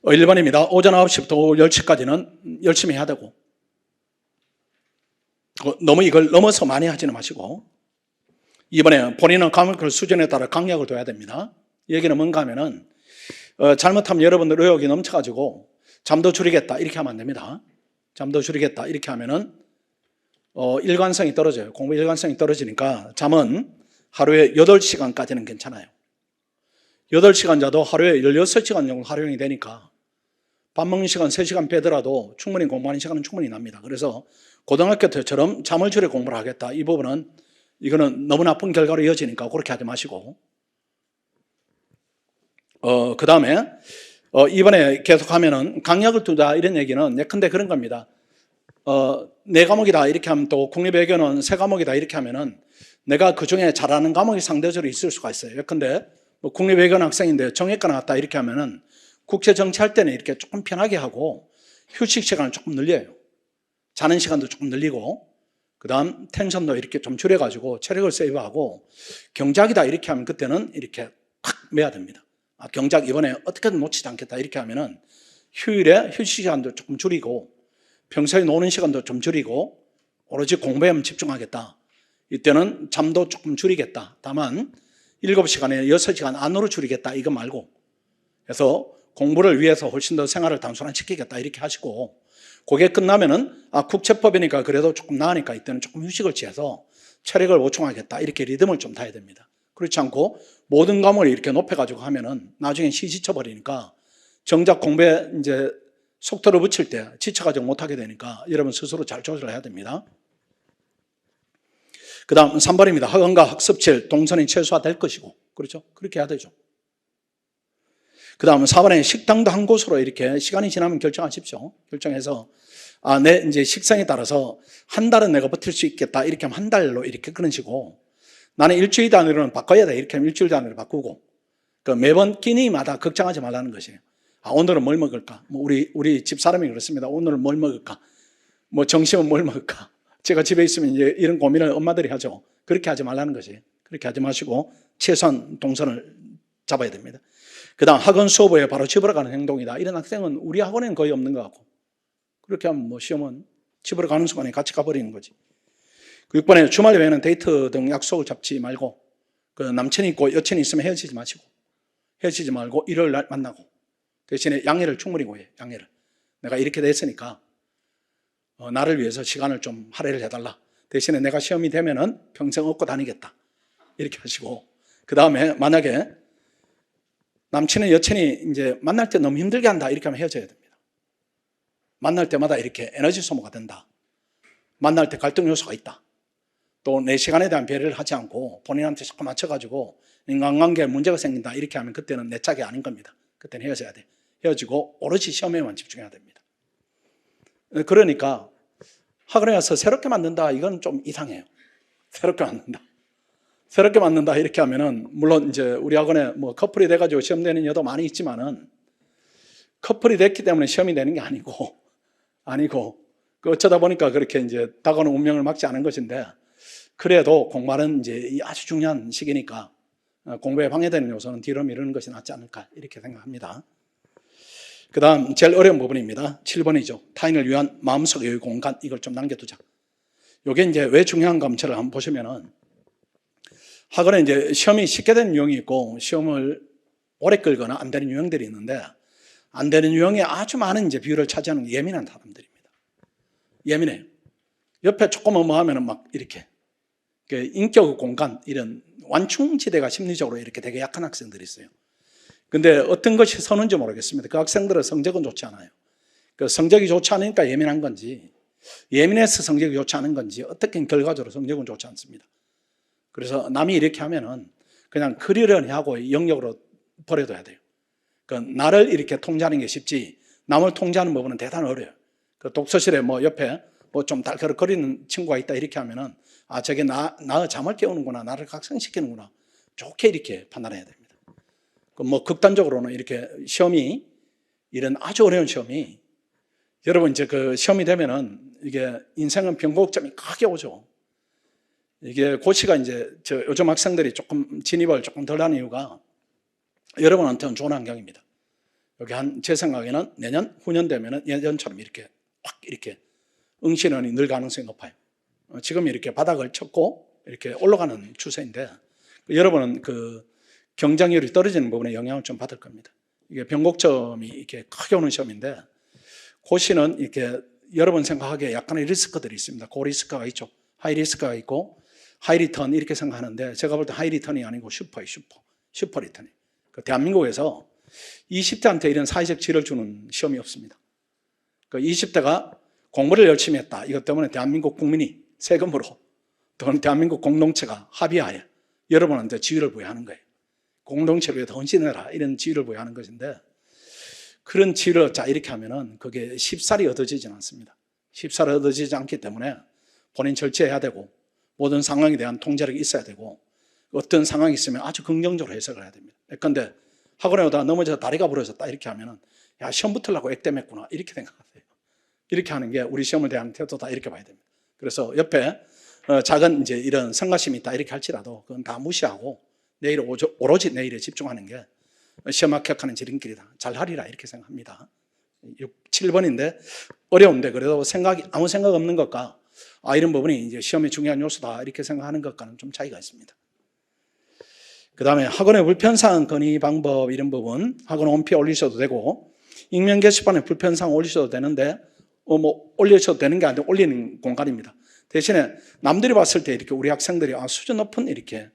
어, 1번입니다. 오전 9시부터 오후 10시까지는 열심히 해야 되고 너무 이걸 넘어서 많이 하지는 마시고 2번에 본인은 과목 수준에 따라 강약을 둬야 됩니다. 얘기는 뭔가 하면은 잘못하면 여러분들 의욕이 넘쳐가지고 잠도 줄이겠다 이렇게 하면 안 됩니다. 잠도 줄이겠다 이렇게 하면은 일관성이 떨어져요. 공부 일관성이 떨어지니까 잠은 하루에 8시간까지는 괜찮아요. 8시간 자도 하루에 16시간 정도 활용이 되니까 밥 먹는 시간 3시간 빼더라도 충분히 공부하는 시간은 충분히 납니다. 그래서 고등학교 때처럼 잠을 줄여 공부를 하겠다. 이 부분은 이거는 너무 나쁜 결과로 이어지니까 그렇게 하지 마시고 그 다음에 이번에 계속하면은 강약을 두다 이런 얘기는 예컨대 그런 겁니다. 네 과목이다 이렇게 하면 또 국립외교는 세 과목이다 이렇게 하면은 내가 그 중에 잘하는 과목이 상대적으로 있을 수가 있어요. 예컨대 뭐 국립외교는 학생인데 정외과 나왔다 이렇게 하면은 국제정치할 때는 이렇게 조금 편하게 하고 휴식 시간을 조금 늘려요. 자는 시간도 조금 늘리고 그 다음 텐션도 이렇게 좀 줄여가지고 체력을 세이브하고 경작이다 이렇게 하면 그때는 이렇게 탁 매야 됩니다. 경작 이번에 어떻게든 놓치지 않겠다 이렇게 하면은 휴일에 휴식 시간도 조금 줄이고 평소에 노는 시간도 좀 줄이고 오로지 공부에만 집중하겠다. 이때는 잠도 조금 줄이겠다. 다만 7시간에 6시간 안으로 줄이겠다 이거 말고 그래서 공부를 위해서 훨씬 더 생활을 단순화시키겠다 이렇게 하시고 그게 끝나면은 국제법이니까 그래도 조금 나으니까 이때는 조금 휴식을 취해서 체력을 보충하겠다 이렇게 리듬을 좀 타야 됩니다. 그렇지 않고 모든 과목을 이렇게 높여가지고 하면은 나중에 지쳐버리니까 정작 공부에 이제 속도를 붙일 때 지쳐가지고 못하게 되니까 여러분 스스로 잘 조절해야 됩니다. 그 다음 3번입니다. 학원과 학습질, 동선이 최소화될 것이고 그렇죠? 그렇게 해야 되죠. 그 다음 4번에 식당도 한 곳으로 이렇게 시간이 지나면 결정하십시오. 결정해서 내 이제 식성에 따라서 한 달은 내가 버틸 수 있겠다 이렇게 하면 한 달로 이렇게 그런 식으로 나는 일주일 단위로는 바꿔야 돼 이렇게 하면 일주일 단위로 바꾸고 그 매번 끼니마다 걱정하지 말라는 것이에요. 오늘은 뭘 먹을까? 뭐 우리 집 사람이 그렇습니다. 오늘은 뭘 먹을까? 뭐 점심은 뭘 먹을까? 제가 집에 있으면 이제 이런 고민을 엄마들이 하죠. 그렇게 하지 말라는 것이에요. 그렇게 하지 마시고 최소한 동선을 잡아야 됩니다. 그 다음 학원 수업 후에 바로 집으로 가는 행동이다. 이런 학생은 우리 학원에는 거의 없는 것 같고 그렇게 하면 뭐 시험은 집으로 가는 순간에 같이 가버리는 거지. 그 6번에 주말 외에는 데이트 등 약속을 잡지 말고 그 남친이 있고 여친이 있으면 헤어지지 마시고 헤어지지 말고 일요일 날 만나고 대신에 양해를 충분히 구해. 양해를. 내가 이렇게 됐으니까 나를 위해서 시간을 좀 할애를 해달라. 대신에 내가 시험이 되면은 평생 업고 다니겠다. 이렇게 하시고 그 다음에 만약에 남친은 여친이 이제 만날 때 너무 힘들게 한다 이렇게 하면 헤어져야 됩니다. 만날 때마다 이렇게 에너지 소모가 된다. 만날 때 갈등 요소가 있다. 또 내 시간에 대한 배려를 하지 않고 본인한테 자꾸 맞춰가지고 인간관계에 문제가 생긴다 이렇게 하면 그때는 내 짝이 아닌 겁니다. 그때는 헤어져야 돼. 헤어지고 오로지 시험에만 집중해야 됩니다. 그러니까 학원에 가서 새롭게 만든다 이건 좀 이상해요. 새롭게 만든다. 새롭게 만든다 이렇게 하면은 물론 이제 우리 학원에 뭐 커플이 돼가지고 시험 되는 여도 많이 있지만은 커플이 됐기 때문에 시험이 되는 게 아니고 그 어쩌다 보니까 그렇게 이제 다가오는 운명을 막지 않은 것인데 그래도 공부는 이제 아주 중요한 시기니까 공부에 방해되는 요소는 뒤로 미루는 것이 낫지 않을까 이렇게 생각합니다. 그 다음 제일 어려운 부분입니다. 7번이죠. 타인을 위한 마음속 여유 공간 이걸 좀 남겨두자. 이게 이제 왜 중요한가 문제를 한번 보시면은 학원에 이제 시험이 쉽게 되는 유형이 있고 시험을 오래 끌거나 안 되는 유형들이 있는데 안 되는 유형에 아주 많은 이제 비율을 차지하는 예민한 사람들입니다. 예민해요. 옆에 조금 하면은 막 이렇게 인격 공간 이런 완충지대가 심리적으로 이렇게 되게 약한 학생들이 있어요. 근데 어떤 것이 서는지 모르겠습니다. 그 학생들은 성적은 좋지 않아요. 그 성적이 좋지 않으니까 예민한 건지 예민해서 성적이 좋지 않은 건지 어떻게 결과적으로 성적은 좋지 않습니다. 그래서 남이 이렇게 하면은 그냥 그리려니 하고 영역으로 버려둬야 돼요. 그 나를 이렇게 통제하는 게 쉽지 남을 통제하는 부분은 대단히 어려워요. 그 독서실에 뭐 옆에 뭐 좀 달그락거리는 친구가 있다 이렇게 하면은 저게 나의 잠을 깨우는구나 나를 각성시키는구나 좋게 이렇게 판단해야 됩니다. 그 뭐 극단적으로는 이렇게 시험이 이런 아주 어려운 시험이 여러분 이제 그 시험이 되면은 이게 인생은 변곡점이 크게 오죠. 이게 고시가 이제 요즘 학생들이 조금 진입을 조금 덜 하는 이유가 여러분한테는 좋은 환경입니다. 여기 제 생각에는 내년, 후년 되면은 예전처럼 이렇게 확 이렇게 응시론이 늘 가능성이 높아요. 지금 이렇게 바닥을 쳤고 이렇게 올라가는 추세인데 여러분은 그 경쟁률이 떨어지는 부분에 영향을 좀 받을 겁니다. 이게 변곡점이 이렇게 크게 오는 시험인데 고시는 이렇게 여러분 생각하기에 약간의 리스크들이 있습니다. 고리스크가 있죠. 하이 리스크가 있고 하이 리턴 이렇게 생각하는데 제가 볼 때 하이 리턴이 아니고 슈퍼예요. 슈퍼 리턴이. 그 대한민국에서 20대한테 이런 사회적 지위를 주는 시험이 없습니다. 그 20대가 공부를 열심히 했다. 이것 때문에 대한민국 국민이 세금으로 또는 대한민국 공동체가 합의하에 여러분한테 지위를 부여하는 거예요. 공동체를 위해 헌신해라 이런 지위를 부여하는 것인데 그런 지위를 자 이렇게 하면은 그게 쉽사리 얻어지지는 않습니다. 쉽사리 얻어지지 않기 때문에 본인 절제해야 되고 모든 상황에 대한 통제력이 있어야 되고 어떤 상황이 있으면 아주 긍정적으로 해석을 해야 됩니다. 그런데 학원에 오다가 넘어져서 다리가 부러졌다 이렇게 하면은 야 시험 붙으려고 액땜했구나 이렇게 생각하세요. 이렇게 하는 게 우리 시험을 대한 태도다 이렇게 봐야 됩니다. 그래서 옆에 작은 이제 이런 성가심이 있다 이렇게 할지라도 그건 다 무시하고 내일 오로지 내일에 집중하는 게 시험 합격하는 지름길이다. 잘하리라 이렇게 생각합니다. 6, 7번인데 어려운데 그래도 아무 생각 없는 것과 이런 부분이 이제 시험의 중요한 요소다 이렇게 생각하는 것과는 좀 차이가 있습니다. 그 다음에 학원의 불편사항 건의 방법 이런 부분 학원 홈페이지에 올리셔도 되고 익명 게시판에 불편사항 올리셔도 되는데 올리셔도 되는 게 아니라 올리는 공간입니다. 대신에 남들이 봤을 때 이렇게 우리 학생들이 수준 높은 이렇게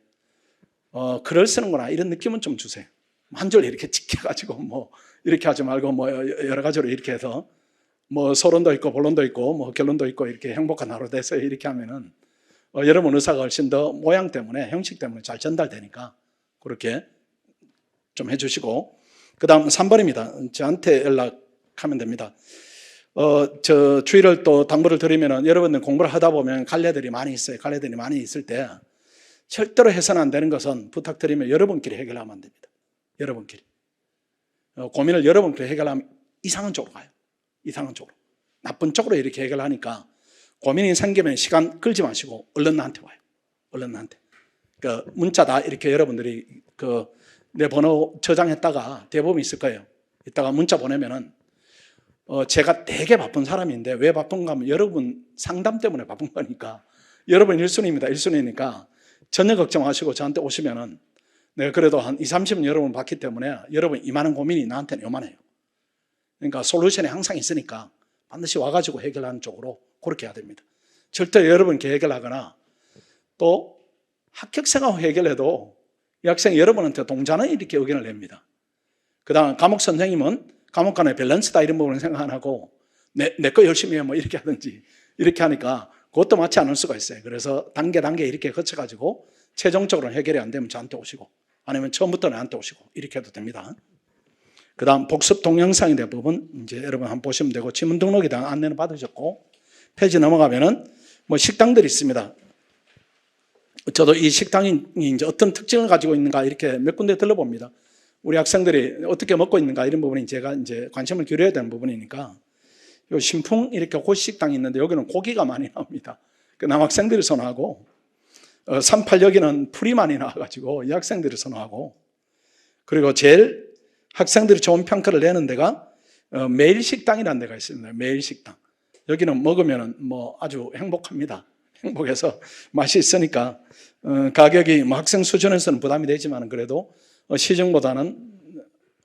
글을 쓰는구나 이런 느낌은 좀 주세요. 한 줄 이렇게 찍혀가지고 이렇게 하지 말고 여러 가지로 이렇게 해서 서론도 있고 본론도 있고 결론도 있고 이렇게 행복한 하루 되세요 이렇게 하면은 여러분 의사가 훨씬 더 모양 때문에 형식 때문에 잘 전달되니까 그렇게 좀 해주시고 그 다음 3번입니다. 저한테 연락하면 됩니다. 저 주의를 또 당부를 드리면은 여러분들 공부를 하다 보면 갈래들이 많이 있어요. 갈래들이 많이 있을 때 절대로 해서는 안 되는 것은 부탁드리면 여러분끼리 해결하면 안 됩니다. 여러분끼리. 고민을 여러분끼리 해결하면 이상한 쪽으로 가요. 이상한 쪽으로. 나쁜 쪽으로 이렇게 해결하니까 고민이 생기면 시간 끌지 마시고 얼른 나한테 와요. 얼른 나한테. 문자다 이렇게 여러분들이 내 번호 저장했다가 대부분 있을 거예요. 이따가 문자 보내면은 제가 되게 바쁜 사람인데 왜 바쁜가 하면 여러분 상담 때문에 바쁜 거니까 여러분 1순위입니다. 1순위니까 전혀 걱정하시고 저한테 오시면은 내가 그래도 한 20, 30은 여러분 봤기 때문에 여러분 이만한 고민이 나한테는 요만해요. 그러니까 솔루션이 항상 있으니까 반드시 와가지고 해결하는 쪽으로 그렇게 해야 됩니다. 절대 여러분께 해결하거나 또 합격생하고 해결해도 이 학생이 여러분한테 동자는 이렇게 의견을 냅니다. 그 다음 과목 선생님은 과목 간의 밸런스다 이런 부분을 생각 안 하고 내 거 열심히 해 이렇게 하든지 이렇게 하니까 그것도 맞지 않을 수가 있어요. 그래서 단계 이렇게 거쳐가지고 최종적으로 해결이 안 되면 저한테 오시고 아니면 처음부터 나한테 오시고 이렇게 해도 됩니다. 그 다음 복습 동영상에 대한 부분 이제 여러분 한번 보시면 되고 지문 등록에 대한 안내는 받으셨고 페이지 넘어가면은 식당들이 있습니다. 저도 이 식당이 이제 어떤 특징을 가지고 있는가 이렇게 몇 군데 들러봅니다. 우리 학생들이 어떻게 먹고 있는가 이런 부분이 제가 이제 관심을 기울여야 되는 부분이니까 요 신풍 이렇게 고식당이 있는데 여기는 고기가 많이 나옵니다. 그 남학생들이 선호하고 38 여기는 풀이 많이 나와가지고 이 학생들이 선호하고 그리고 제일 학생들이 좋은 평가를 내는 데가 매일식당이라는 데가 있습니다. 매일식당. 여기는 먹으면 아주 행복합니다. 행복해서 맛이 있으니까 가격이 학생 수준에서는 부담이 되지만 그래도 시중보다는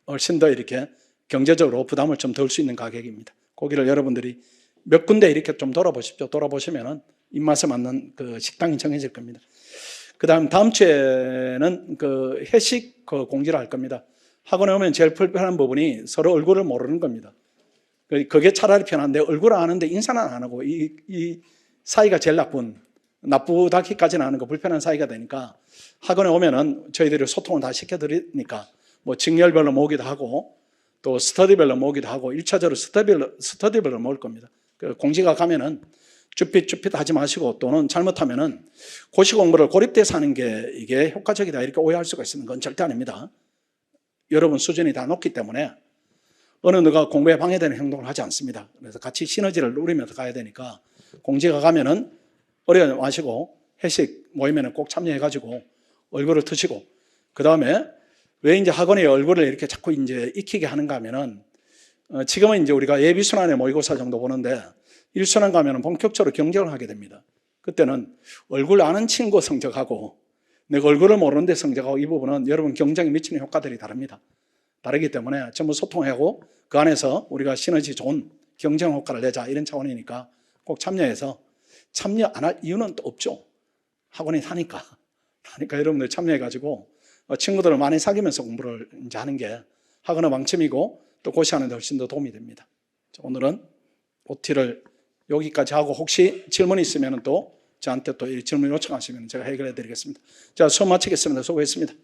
훨씬 더 이렇게 경제적으로 부담을 좀 덜 수 있는 가격입니다. 거기를 여러분들이 몇 군데 이렇게 좀 돌아보십시오. 돌아보시면은 입맛에 맞는 그 식당이 정해질 겁니다. 다음 주에는 회식 공지를 할 겁니다. 학원에 오면 제일 불편한 부분이 서로 얼굴을 모르는 겁니다. 그게 차라리 편한데 얼굴을 아는데 인사는 안 하고 이 사이가 제일 나쁘다기까지는 하는 거 불편한 사이가 되니까 학원에 오면은 저희들이 소통을 다 시켜드리니까 직렬별로 모으기도 하고 또 스터디별로 모으기도 하고 1차적으로 스터디별로 모을 겁니다. 공지가 가면은 쭈삣쭈삣 하지 마시고 또는 잘못하면은 고시 공부를 고립돼서 하는 게 이게 효과적이다 이렇게 오해할 수가 있는 건 절대 아닙니다. 여러분 수준이 다 높기 때문에 어느 누가 공부에 방해되는 행동을 하지 않습니다. 그래서 같이 시너지를 누리면서 가야 되니까 공지가 가면은 어려워 마시고 회식 모임에는 꼭 참여해가지고 얼굴을 트시고 그 다음에 왜 이제 학원에 얼굴을 이렇게 자꾸 이제 익히게 하는가 하면은 지금은 이제 우리가 예비순환의 모의고사 정도 보는데 1순환 가면은 본격적으로 경쟁을 하게 됩니다. 그때는 얼굴 아는 친구 성적하고 내가 얼굴을 모르는데 성적하고 이 부분은 여러분 경쟁에 미치는 효과들이 다릅니다. 다르기 때문에 전부 소통하고 그 안에서 우리가 시너지 좋은 경쟁 효과를 내자 이런 차원이니까 꼭 참여해서 참여 안 할 이유는 또 없죠. 학원이 사니까 여러분들 참여해가지고 친구들을 많이 사귀면서 공부를 이제 하는 게 학원의 방침이고 또 고시하는 데 훨씬 더 도움이 됩니다. 오늘은 OT를 여기까지 하고 혹시 질문이 있으면 또 저한테 또 질문 요청하시면 제가 해결해 드리겠습니다. 자, 수업 마치겠습니다. 수고했습니다.